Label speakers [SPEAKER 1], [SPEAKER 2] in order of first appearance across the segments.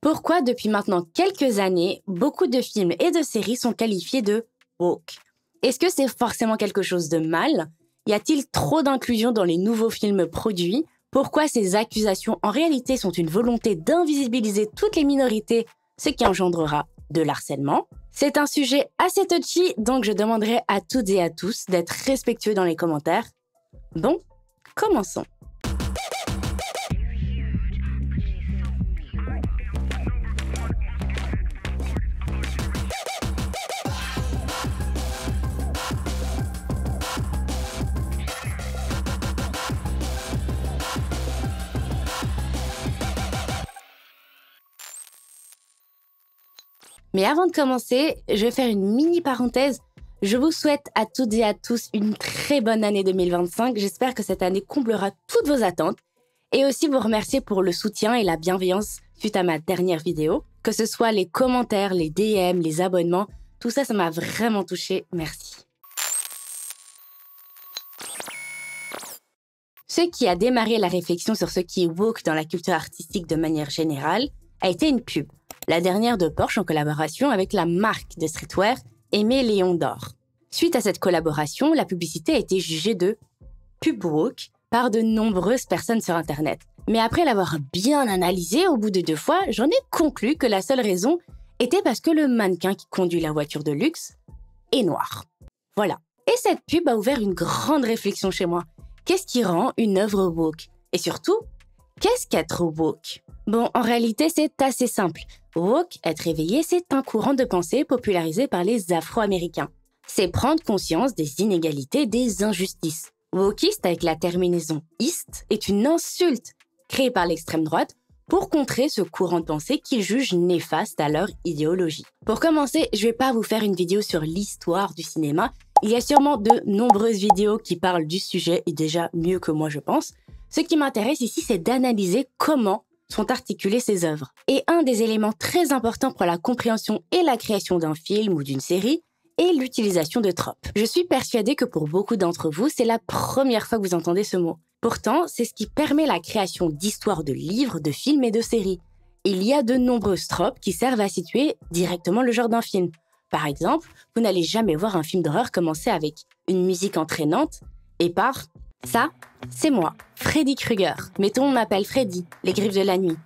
[SPEAKER 1] Pourquoi depuis maintenant quelques années, beaucoup de films et de séries sont qualifiés de woke? Est-ce que c'est forcément quelque chose de mal? Y a-t-il trop d'inclusion dans les nouveaux films produits? Pourquoi ces accusations en réalité sont une volonté d'invisibiliser toutes les minorités, ce qui engendrera de l'harcèlement? C'est un sujet assez touchy, donc je demanderai à toutes et à tous d'être respectueux dans les commentaires. Bon, commençons. Mais avant de commencer, je vais faire une mini parenthèse. Je vous souhaite à toutes et à tous une très bonne année 2025. J'espère que cette année comblera toutes vos attentes. Et aussi vous remercier pour le soutien et la bienveillance suite à ma dernière vidéo. Que ce soit les commentaires, les DM, les abonnements, tout ça, ça m'a vraiment touchée. Merci. Ce qui a démarré la réflexion sur ce qui est woke dans la culture artistique de manière générale a été une pub. La dernière de Porsche en collaboration avec la marque de streetwear Aimé Léon d'Or. Suite à cette collaboration, la publicité a été jugée de pub woke par de nombreuses personnes sur Internet. Mais après l'avoir bien analysée au bout de 2 fois, j'en ai conclu que la seule raison était parce que le mannequin qui conduit la voiture de luxe est noir. Voilà. Et cette pub a ouvert une grande réflexion chez moi. Qu'est-ce qui rend une œuvre woke? Et surtout, qu'est-ce qu'être woke? Bon, en réalité, c'est assez simple. Woke, être éveillé, c'est un courant de pensée popularisé par les Afro-Américains. C'est prendre conscience des inégalités, des injustices. Wokiste, avec la terminaison « iste », est une insulte créée par l'extrême droite pour contrer ce courant de pensée qu'ils jugent néfaste à leur idéologie. Pour commencer, je vais pas vous faire une vidéo sur l'histoire du cinéma. Il y a sûrement de nombreuses vidéos qui parlent du sujet, et déjà mieux que moi je pense. Ce qui m'intéresse ici, c'est d'analyser comment sont articulées ces œuvres. Et un des éléments très importants pour la compréhension et la création d'un film ou d'une série est l'utilisation de tropes. Je suis persuadée que pour beaucoup d'entre vous, c'est la première fois que vous entendez ce mot. Pourtant, c'est ce qui permet la création d'histoires de livres, de films et de séries. Il y a de nombreuses tropes qui servent à situer directement le genre d'un film. Par exemple, vous n'allez jamais voir un film d'horreur commencer avec une musique entraînante et par « ça, c'est moi, Freddy Krueger. Mettons, on m'appelle Freddy, les griffes de la nuit. »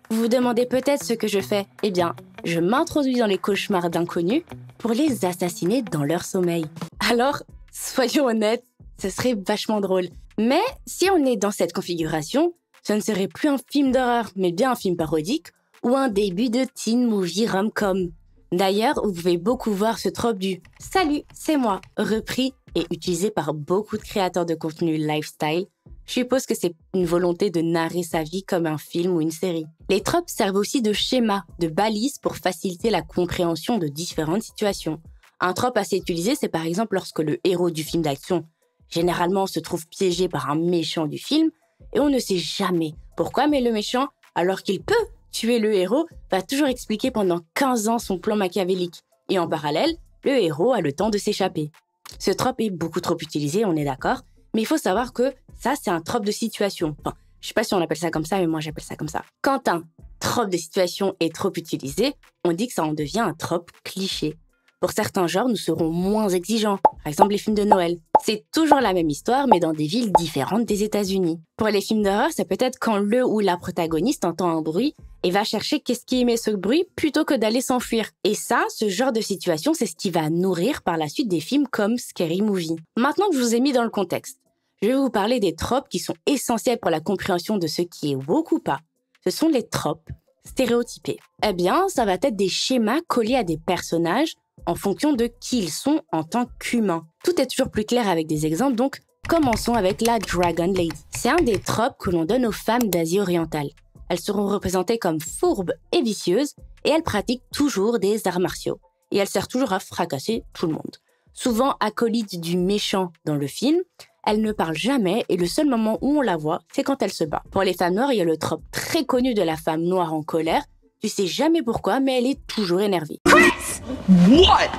[SPEAKER 1] Vous vous demandez peut-être ce que je fais. Eh bien, je m'introduis dans les cauchemars d'inconnus pour les assassiner dans leur sommeil. Alors, soyons honnêtes, ce serait vachement drôle. Mais si on est dans cette configuration, ce ne serait plus un film d'horreur, mais bien un film parodique ou un début de teen movie rom-com. D'ailleurs, vous pouvez beaucoup voir ce trope du « Salut, c'est moi » repris et utilisé par beaucoup de créateurs de contenu lifestyle. Je suppose que c'est une volonté de narrer sa vie comme un film ou une série. Les tropes servent aussi de schéma, de balise pour faciliter la compréhension de différentes situations. Un trope assez utilisé, c'est par exemple lorsque le héros du film d'action généralement se trouve piégé par un méchant du film et on ne sait jamais pourquoi, mais le méchant, alors qu'il peut tuer le héros, va toujours expliquer pendant 15 ans son plan machiavélique. Et en parallèle, le héros a le temps de s'échapper. Ce trope est beaucoup trop utilisé, on est d'accord, mais il faut savoir que ça, c'est un trope de situation. Enfin, je sais pas si on appelle ça comme ça, mais moi j'appelle ça comme ça. Quand un trope de situation est trop utilisé, on dit que ça en devient un trope cliché. Pour certains genres, nous serons moins exigeants. Par exemple, les films de Noël. C'est toujours la même histoire, mais dans des villes différentes des États-Unis. Pour les films d'horreur, c'est peut-être quand le ou la protagoniste entend un bruit et va chercher qu'est-ce qui émet ce bruit plutôt que d'aller s'enfuir. Et ça, ce genre de situation, c'est ce qui va nourrir par la suite des films comme Scary Movie. Maintenant que je vous ai mis dans le contexte, je vais vous parler des tropes qui sont essentielles pour la compréhension de ce qui est woke ou pas. Ce sont les tropes stéréotypés. Eh bien, ça va être des schémas collés à des personnages en fonction de qui ils sont en tant qu'humains. Tout est toujours plus clair avec des exemples, donc commençons avec la Dragon Lady. C'est un des tropes que l'on donne aux femmes d'Asie orientale. Elles seront représentées comme fourbes et vicieuses, et elles pratiquent toujours des arts martiaux. Et elles servent toujours à fracasser tout le monde. Souvent acolyte du méchant dans le film, elle ne parle jamais et le seul moment où on la voit, c'est quand elle se bat. Pour les femmes noires, il y a le trope très connu de la femme noire en colère. Tu sais jamais pourquoi, mais elle est toujours énervée.
[SPEAKER 2] Chris! What?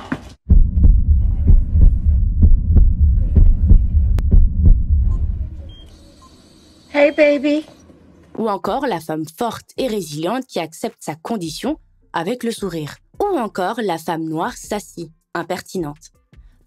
[SPEAKER 3] Hey, baby.
[SPEAKER 1] Ou encore la femme forte et résiliente qui accepte sa condition avec le sourire. Ou encore la femme noire sassy, impertinente.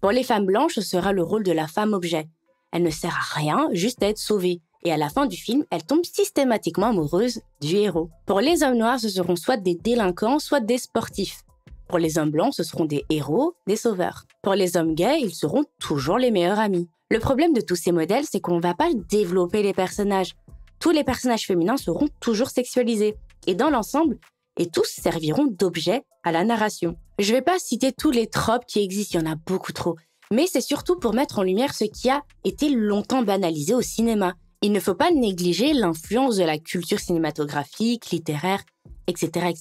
[SPEAKER 1] Pour les femmes blanches, ce sera le rôle de la femme objet. Elle ne sert à rien, juste à être sauvée. Et à la fin du film, elle tombe systématiquement amoureuse du héros. Pour les hommes noirs, ce seront soit des délinquants, soit des sportifs. Pour les hommes blancs, ce seront des héros, des sauveurs. Pour les hommes gays, ils seront toujours les meilleurs amis. Le problème de tous ces modèles, c'est qu'on ne va pas développer les personnages. Tous les personnages féminins seront toujours sexualisés. Et dans l'ensemble, et tous serviront d'objet à la narration. Je ne vais pas citer tous les tropes qui existent, il y en a beaucoup trop. Mais c'est surtout pour mettre en lumière ce qui a été longtemps banalisé au cinéma. Il ne faut pas négliger l'influence de la culture cinématographique, littéraire, etc.,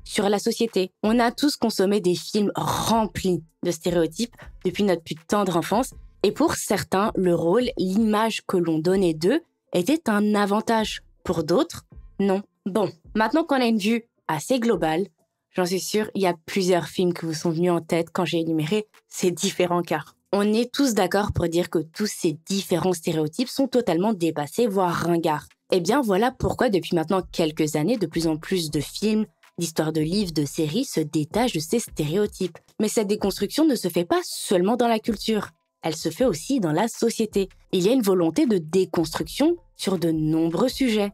[SPEAKER 1] sur la société. On a tous consommé des films remplis de stéréotypes depuis notre plus tendre enfance, et pour certains, le rôle, l'image que l'on donnait d'eux était un avantage. Pour d'autres, non. Bon, maintenant qu'on a une vue assez globale, j'en suis sûre, il y a plusieurs films qui vous sont venus en tête quand j'ai énuméré ces différents cas. On est tous d'accord pour dire que tous ces différents stéréotypes sont totalement dépassés, voire ringards. Eh bien, voilà pourquoi depuis maintenant quelques années, de plus en plus de films, d'histoires de livres, de séries se détachent de ces stéréotypes. Mais cette déconstruction ne se fait pas seulement dans la culture. Elle se fait aussi dans la société. Il y a une volonté de déconstruction sur de nombreux sujets.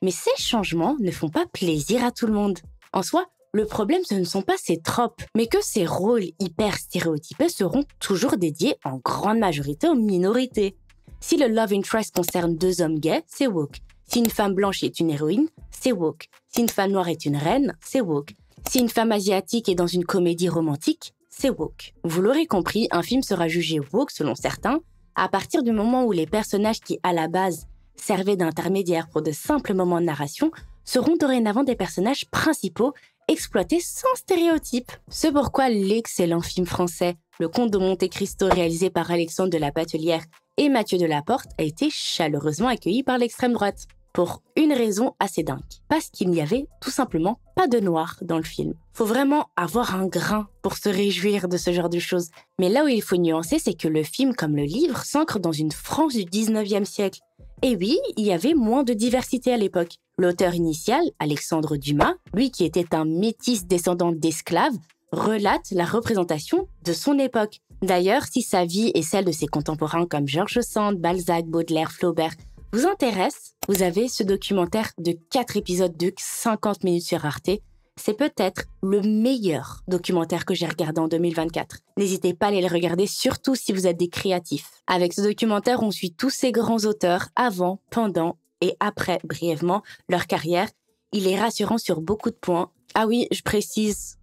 [SPEAKER 1] Mais ces changements ne font pas plaisir à tout le monde. En soi, le problème, ce ne sont pas ces tropes, mais que ces rôles hyper stéréotypés seront toujours dédiés en grande majorité aux minorités. Si le love interest concerne deux hommes gays, c'est woke. Si une femme blanche est une héroïne, c'est woke. Si une femme noire est une reine, c'est woke. Si une femme asiatique est dans une comédie romantique, c'est woke. Vous l'aurez compris, un film sera jugé woke selon certains à partir du moment où les personnages qui, à la base, servaient d'intermédiaires pour de simples moments de narration seront dorénavant des personnages principaux exploités sans stéréotypes. C'est pourquoi l'excellent film français Le Comte de Monte-Cristo, réalisé par Alexandre de la Batelière et Mathieu Delaporte, a été chaleureusement accueilli par l'extrême droite. Pour une raison assez dingue. Parce qu'il n'y avait tout simplement pas de noir dans le film. Faut vraiment avoir un grain pour se réjouir de ce genre de choses. Mais là où il faut nuancer, c'est que le film, comme le livre, s'ancre dans une France du 19e siècle. Et oui, il y avait moins de diversité à l'époque. L'auteur initial, Alexandre Dumas, lui qui était un métis descendant d'esclaves, relate la représentation de son époque. D'ailleurs, si sa vie et celle de ses contemporains comme George Sand, Balzac, Baudelaire, Flaubert vous intéresse, vous avez ce documentaire de 4 épisodes de 50 minutes sur Arte. C'est peut-être le meilleur documentaire que j'ai regardé en 2024. N'hésitez pas à aller le regarder, surtout si vous êtes des créatifs. Avec ce documentaire, on suit tous ces grands auteurs avant, pendant et après, brièvement, leur carrière. Il est rassurant sur beaucoup de points. Ah oui, je précise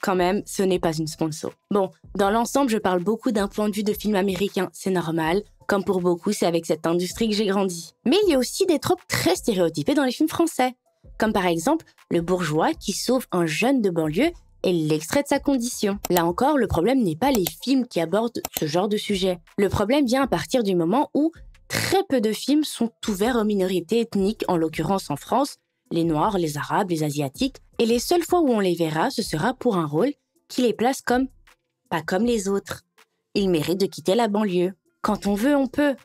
[SPEAKER 1] quand même, ce n'est pas une sponsor. Bon, dans l'ensemble, je parle beaucoup d'un point de vue de film américain, c'est normal. Comme pour beaucoup, c'est avec cette industrie que j'ai grandi. Mais il y a aussi des tropes très stéréotypés dans les films français. Comme par exemple, le bourgeois qui sauve un jeune de banlieue et l'extrait de sa condition. Là encore, le problème n'est pas les films qui abordent ce genre de sujet. Le problème vient à partir du moment où très peu de films sont ouverts aux minorités ethniques, en l'occurrence en France, les Noirs, les Arabes, les Asiatiques. Et les seules fois où on les verra, ce sera pour un rôle qui les place comme pas comme les autres. Ils méritent de quitter la banlieue. Quand on veut, on peut.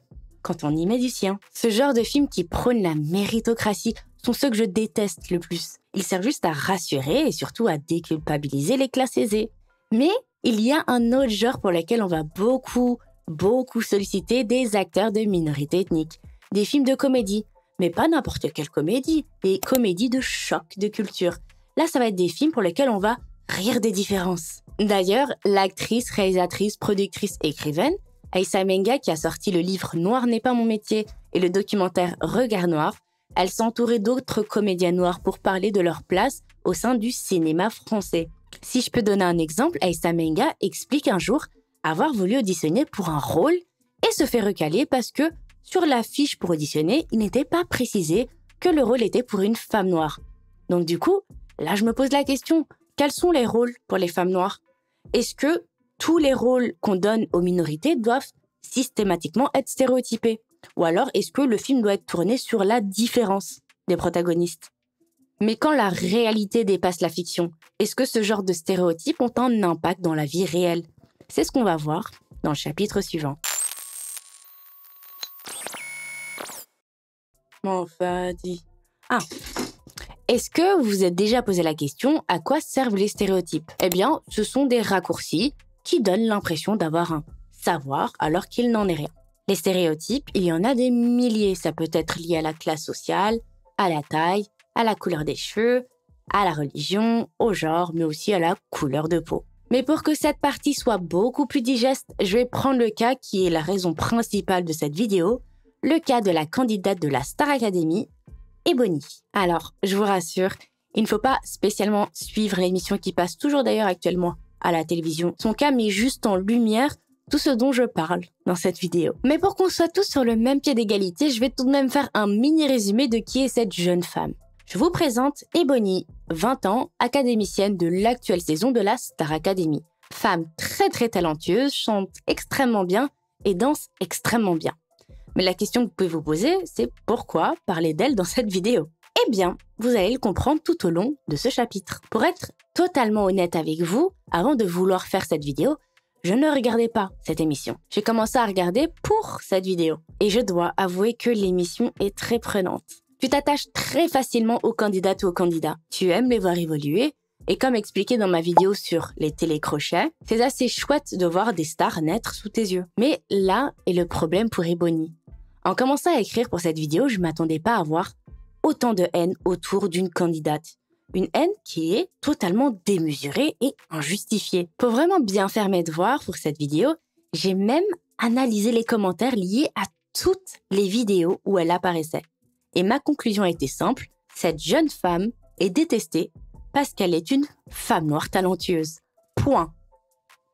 [SPEAKER 1] Quand on y met du sien. Ce genre de films qui prônent la méritocratie sont ceux que je déteste le plus. Ils servent juste à rassurer et surtout à déculpabiliser les classes aisées. Mais il y a un autre genre pour lequel on va beaucoup solliciter des acteurs de minorités ethniques. Des films de comédie. Mais pas n'importe quelle comédie. Des comédies de choc de culture. Là, ça va être des films pour lesquels on va rire des différences. D'ailleurs, l'actrice, réalisatrice, productrice, écrivaine, Aïssa Menga, qui a sorti le livre Noir n'est pas mon métier et le documentaire Regard Noir, elle s'entourait d'autres comédiens noirs pour parler de leur place au sein du cinéma français. Si je peux donner un exemple, Aïssa Menga explique un jour avoir voulu auditionner pour un rôle et se fait recaler parce que sur la fiche pour auditionner, il n'était pas précisé que le rôle était pour une femme noire. Donc du coup, là je me pose la question, quels sont les rôles pour les femmes noires? Est-ce que tous les rôles qu'on donne aux minorités doivent systématiquement être stéréotypés? Ou alors, est-ce que le film doit être tourné sur la différence des protagonistes? Mais quand la réalité dépasse la fiction, est-ce que ce genre de stéréotypes ont un impact dans la vie réelle? C'est ce qu'on va voir dans le chapitre suivant. Mon Fadi, Ah, est-ce que vous vous êtes déjà posé la question à quoi servent les stéréotypes? Eh bien, ce sont des raccourcis qui donnent l'impression d'avoir un savoir alors qu'il n'en est rien. Les stéréotypes, il y en a des milliers. Ça peut être lié à la classe sociale, à la taille, à la couleur des cheveux, à la religion, au genre, mais aussi à la couleur de peau. Mais pour que cette partie soit beaucoup plus digeste, je vais prendre le cas qui est la raison principale de cette vidéo, le cas de la candidate de la Star Academy, Ebony. Alors, je vous rassure, il ne faut pas spécialement suivre l'émission qui passe toujours d'ailleurs actuellement à la télévision. Son cas met juste en lumière tout ce dont je parle dans cette vidéo. Mais pour qu'on soit tous sur le même pied d'égalité, je vais tout de même faire un mini résumé de qui est cette jeune femme. Je vous présente Ebony, 20 ans, académicienne de l'actuelle saison de la Star Academy. Femme très talentueuse, chante extrêmement bien et danse extrêmement bien. Mais la question que vous pouvez vous poser, c'est pourquoi parler d'elle dans cette vidéo? Eh bien, vous allez le comprendre tout au long de ce chapitre. Pour être totalement honnête avec vous, avant de vouloir faire cette vidéo, je ne regardais pas cette émission. J'ai commencé à regarder pour cette vidéo. Et je dois avouer que l'émission est très prenante. Tu t'attaches très facilement aux candidates ou aux candidats. Tu aimes les voir évoluer. Et comme expliqué dans ma vidéo sur les télécrochets, c'est assez chouette de voir des stars naître sous tes yeux. Mais là est le problème pour Ebony. En commençant à écrire pour cette vidéo, je ne m'attendais pas à voir autant de haine autour d'une candidate. Une haine qui est totalement démesurée et injustifiée. Pour vraiment bien faire mes devoirs pour cette vidéo, j'ai même analysé les commentaires liés à toutes les vidéos où elle apparaissait. Et ma conclusion a été simple, cette jeune femme est détestée parce qu'elle est une femme noire talentueuse. Point.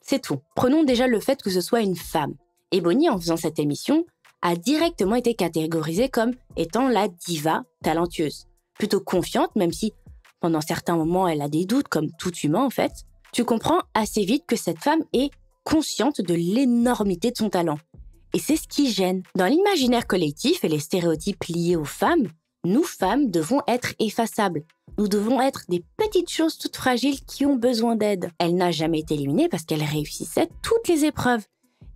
[SPEAKER 1] C'est tout. Prenons déjà le fait que ce soit une femme. Ebony, en faisant cette émission, a directement été catégorisée comme étant la diva talentueuse. Plutôt confiante, même si pendant certains moments elle a des doutes, comme tout humain en fait. Tu comprends assez vite que cette femme est consciente de l'énormité de son talent. Et c'est ce qui gêne. Dans l'imaginaire collectif et les stéréotypes liés aux femmes, nous femmes devons être effaçables. Nous devons être des petites choses toutes fragiles qui ont besoin d'aide. Elle n'a jamais été éliminée parce qu'elle réussissait toutes les épreuves.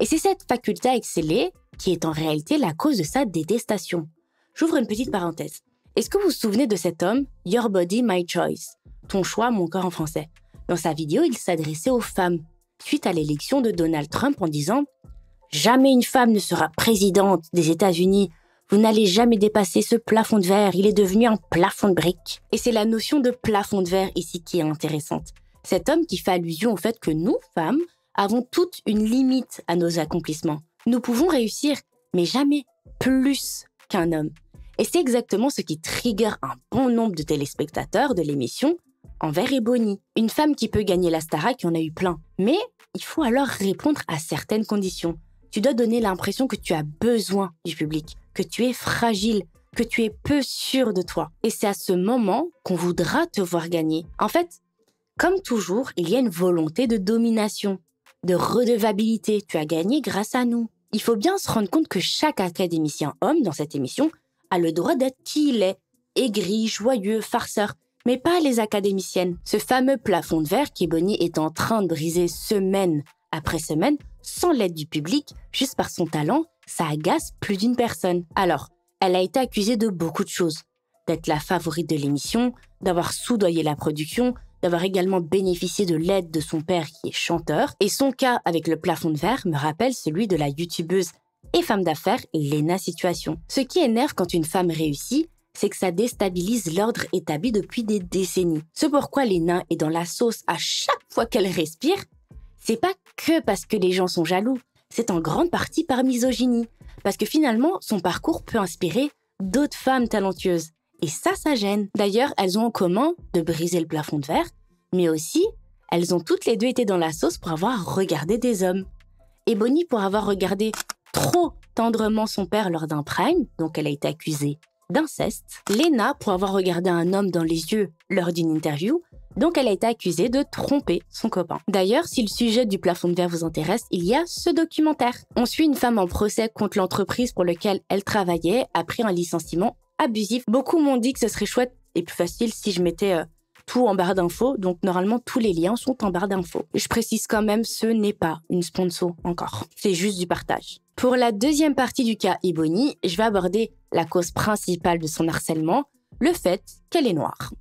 [SPEAKER 1] Et c'est cette faculté à exceller qui est en réalité la cause de sa détestation. J'ouvre une petite parenthèse. Est-ce que vous vous souvenez de cet homme, Your Body, My Choice? Ton choix, mon corps en français. Dans sa vidéo, il s'adressait aux femmes, suite à l'élection de Donald Trump en disant « Jamais une femme ne sera présidente des États-Unis. Vous n'allez jamais dépasser ce plafond de verre. Il est devenu un plafond de briques. » Et c'est la notion de plafond de verre ici qui est intéressante. Cet homme qui fait allusion au fait que nous, femmes, avons toute une limite à nos accomplissements. Nous pouvons réussir, mais jamais plus qu'un homme. Et c'est exactement ce qui trigger un bon nombre de téléspectateurs de l'émission envers Ebony. Une femme qui peut gagner la Starac, il y en a eu plein. Mais il faut alors répondre à certaines conditions. Tu dois donner l'impression que tu as besoin du public, que tu es fragile, que tu es peu sûr de toi. Et c'est à ce moment qu'on voudra te voir gagner. En fait, comme toujours, il y a une volonté de domination, de redevabilité. Tu as gagné grâce à nous. Il faut bien se rendre compte que chaque académicien homme dans cette émission a le droit d'être qui il est, aigri, joyeux, farceur, mais pas les académiciennes. Ce fameux plafond de verre qu'Ebony est en train de briser semaine après semaine, sans l'aide du public, juste par son talent, ça agace plus d'une personne. Alors, elle a été accusée de beaucoup de choses. D'être la favorite de l'émission, d'avoir soudoyé la production, d'avoir également bénéficié de l'aide de son père qui est chanteur. Et son cas avec le plafond de verre me rappelle celui de la youtubeuse et femme d'affaires Léna Situation. Ce qui énerve quand une femme réussit, c'est que ça déstabilise l'ordre établi depuis des décennies. C'est pourquoi Léna est dans la sauce à chaque fois qu'elle respire. C'est pas que parce que les gens sont jaloux, c'est en grande partie par misogynie. Parce que finalement, son parcours peut inspirer d'autres femmes talentueuses. Et ça gêne. D'ailleurs, elles ont en commun de briser le plafond de verre, mais aussi, elles ont toutes les deux été dans la sauce pour avoir regardé des hommes. Ebony pour avoir regardé trop tendrement son père lors d'un prime, donc elle a été accusée d'inceste. Léna pour avoir regardé un homme dans les yeux lors d'une interview, donc elle a été accusée de tromper son copain. D'ailleurs, si le sujet du plafond de verre vous intéresse, il y a ce documentaire. On suit une femme en procès contre l'entreprise pour laquelle elle travaillait après un licenciement abusif. Beaucoup m'ont dit que ce serait chouette et plus facile si je mettais tout en barre d'infos, donc normalement tous les liens sont en barre d'infos. Je précise quand même, ce n'est pas une sponsor encore, c'est juste du partage. Pour la deuxième partie du cas Ebony, je vais aborder la cause principale de son harcèlement, le fait qu'elle est noire.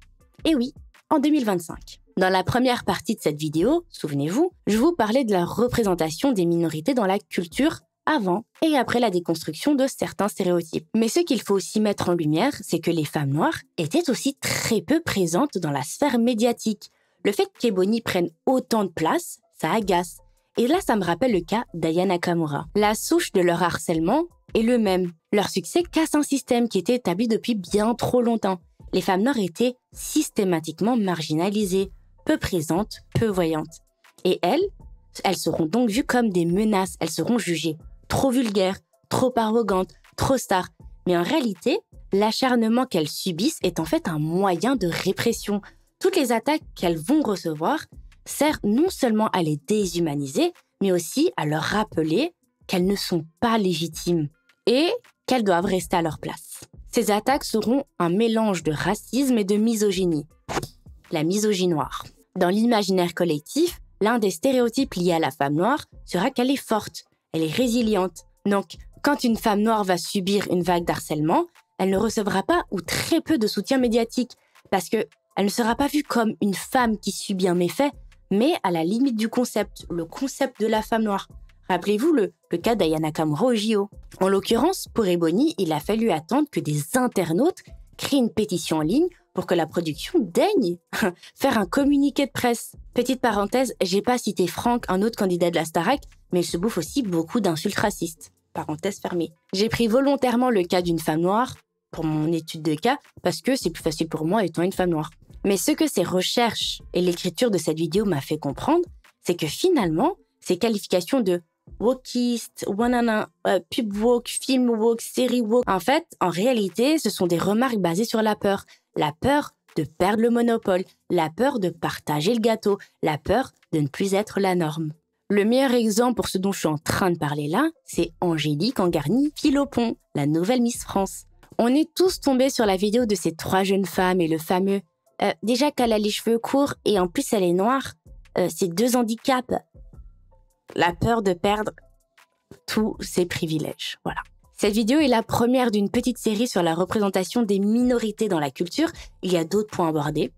[SPEAKER 1] Et oui, en 2025. Dans la première partie de cette vidéo, souvenez-vous, je vous parlais de la représentation des minorités dans la culture avant et après la déconstruction de certains stéréotypes. Mais ce qu'il faut aussi mettre en lumière, c'est que les femmes noires étaient aussi très peu présentes dans la sphère médiatique. Le fait qu'Ebony prenne autant de place, ça agace. Et là, ça me rappelle le cas d'Aya Nakamura. La souche de leur harcèlement est le même. Leur succès casse un système qui était établi depuis bien trop longtemps. Les femmes noires étaient systématiquement marginalisées, peu présentes, peu voyantes. Et elles seront donc vues comme des menaces, elles seront jugées trop vulgaires, trop arrogantes, trop stars. Mais en réalité, l'acharnement qu'elles subissent est en fait un moyen de répression. Toutes les attaques qu'elles vont recevoir servent non seulement à les déshumaniser, mais aussi à leur rappeler qu'elles ne sont pas légitimes et qu'elles doivent rester à leur place. Ces attaques seront un mélange de racisme et de misogynie. La misogynie noire. Dans l'imaginaire collectif, l'un des stéréotypes liés à la femme noire sera qu'elle est forte, elle est résiliente. Donc, quand une femme noire va subir une vague d'harcèlement, elle ne recevra pas ou très peu de soutien médiatique parce qu'elle ne sera pas vue comme une femme qui subit un méfait, mais à la limite du concept, le concept de la femme noire. Rappelez-vous le cas d'Aya Nakamura au JO. En l'occurrence, pour Ebony, il a fallu attendre que des internautes créent une pétition en ligne pour que la production daigne faire un communiqué de presse. Petite parenthèse, j'ai pas cité Franck, un autre candidat de la Starac, mais il se bouffe aussi beaucoup d'insultes racistes. Parenthèse fermée. J'ai pris volontairement le cas d'une femme noire pour mon étude de cas parce que c'est plus facile pour moi étant une femme noire. Mais ce que ces recherches et l'écriture de cette vidéo m'a fait comprendre, c'est que finalement, ces qualifications de wokiste, wanana, pub woke, film woke, série woke, en réalité, ce sont des remarques basées sur la peur. La peur de perdre le monopole, la peur de partager le gâteau, la peur de ne plus être la norme. Le meilleur exemple pour ce dont je suis en train de parler là, c'est Angélique Angarny-Philopon, la nouvelle Miss France. On est tous tombés sur la vidéo de ces 3 jeunes femmes et le fameux déjà qu'elle a les cheveux courts et en plus elle est noire, c'est 2 handicaps. La peur de perdre tous ses privilèges. Voilà. Cette vidéo est la première d'une petite série sur la représentation des minorités dans la culture. Il y a d'autres points abordés.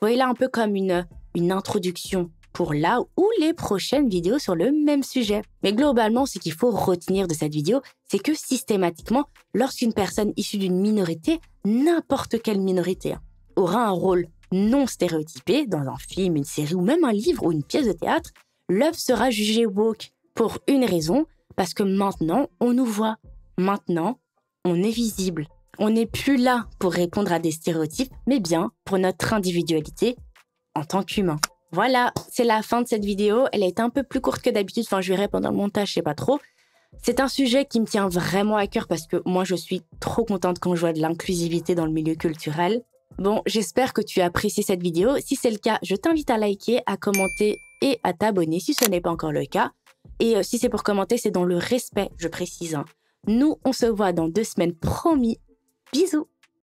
[SPEAKER 1] Voyez-la un peu comme une introduction pour là ou les prochaines vidéos sur le même sujet. Mais globalement, ce qu'il faut retenir de cette vidéo, c'est que systématiquement, lorsqu'une personne issue d'une minorité, n'importe quelle minorité, aura un rôle non stéréotypé dans un film, une série ou même un livre ou une pièce de théâtre, l'œuvre sera jugée woke pour une raison, parce que maintenant, on nous voit. Maintenant, on est visible. On n'est plus là pour répondre à des stéréotypes, mais bien pour notre individualité en tant qu'humain. Voilà, c'est la fin de cette vidéo. Elle a été un peu plus courte que d'habitude. Enfin, je verrai pendant le montage, je sais pas trop. C'est un sujet qui me tient vraiment à cœur parce que moi, je suis trop contente quand je vois de l'inclusivité dans le milieu culturel. Bon, j'espère que tu as apprécié cette vidéo. Si c'est le cas, je t'invite à liker, à commenter et à t'abonner si ce n'est pas encore le cas. Et si c'est pour commenter, c'est dans le respect, je précise. Nous, on se voit dans 2 semaines, promis. Bisous!